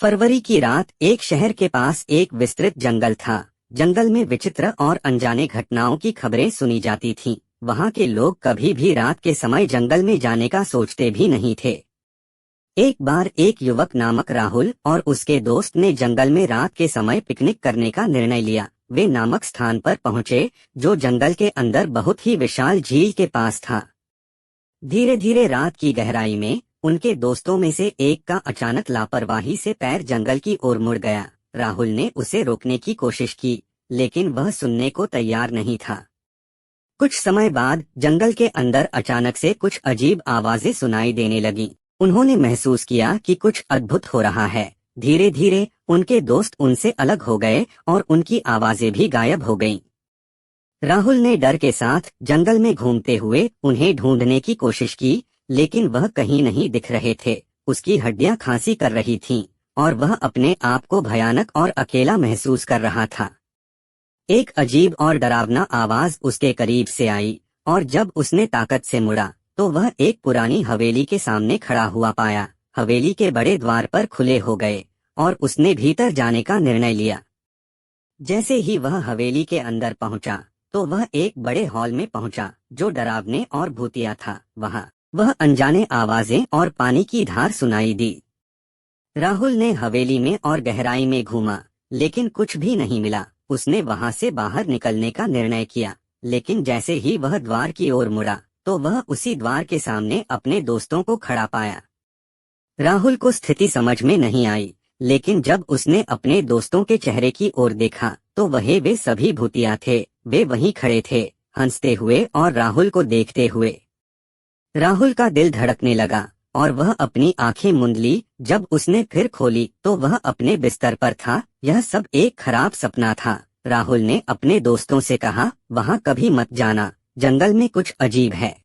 फरवरी की रात एक शहर के पास एक विस्तृत जंगल था। जंगल में विचित्र और अनजाने घटनाओं की खबरें सुनी जाती थीं। वहां के लोग कभी भी रात के समय जंगल में जाने का सोचते भी नहीं थे। एक बार एक युवक नामक राहुल और उसके दोस्त ने जंगल में रात के समय पिकनिक करने का निर्णय लिया। वे नामक स्थान पर पहुंचे, जो जंगल के अंदर बहुत ही विशाल झील के पास था। धीरे धीरे रात की गहराई में उनके दोस्तों में से एक का अचानक लापरवाही से पैर जंगल की ओर मुड़ गया। राहुल ने उसे रोकने की कोशिश की, लेकिन वह सुनने को तैयार नहीं था। कुछ समय बाद जंगल के अंदर अचानक से कुछ अजीब आवाजें सुनाई देने लगीं। उन्होंने महसूस किया कि कुछ अद्भुत हो रहा है। धीरे धीरे उनके दोस्त उनसे अलग हो गए और उनकी आवाजें भी गायब हो गईं। राहुल ने डर के साथ जंगल में घूमते हुए उन्हें ढूंढने की कोशिश की, लेकिन वह कहीं नहीं दिख रहे थे। उसकी हड्डियां खांसी कर रही थीं और वह अपने आप को भयानक और अकेला महसूस कर रहा था। एक अजीब और डरावना आवाज उसके करीब से आई, और जब उसने ताकत से मुड़ा तो वह एक पुरानी हवेली के सामने खड़ा हुआ पाया। हवेली के बड़े द्वार पर खुले हो गए और उसने भीतर जाने का निर्णय लिया। जैसे ही वह हवेली के अंदर पहुंचा तो वह एक बड़े हॉल में पहुंचा, जो डरावने और भूतिया था। वह अनजाने आवाजें और पानी की धार सुनाई दी। राहुल ने हवेली में और गहराई में घूमा, लेकिन कुछ भी नहीं मिला। उसने वहां से बाहर निकलने का निर्णय किया, लेकिन जैसे ही वह द्वार की ओर मुड़ा तो वह उसी द्वार के सामने अपने दोस्तों को खड़ा पाया। राहुल को स्थिति समझ में नहीं आई, लेकिन जब उसने अपने दोस्तों के चेहरे की ओर देखा तो वे सभी भूतिया थे। वे वहीं खड़े थे, हंसते हुए और राहुल को देखते हुए। राहुल का दिल धड़कने लगा और वह अपनी आंखें मूंद ली। जब उसने फिर खोली तो वह अपने बिस्तर पर था। यह सब एक खराब सपना था। राहुल ने अपने दोस्तों से कहा, वहां कभी मत जाना, जंगल में कुछ अजीब है।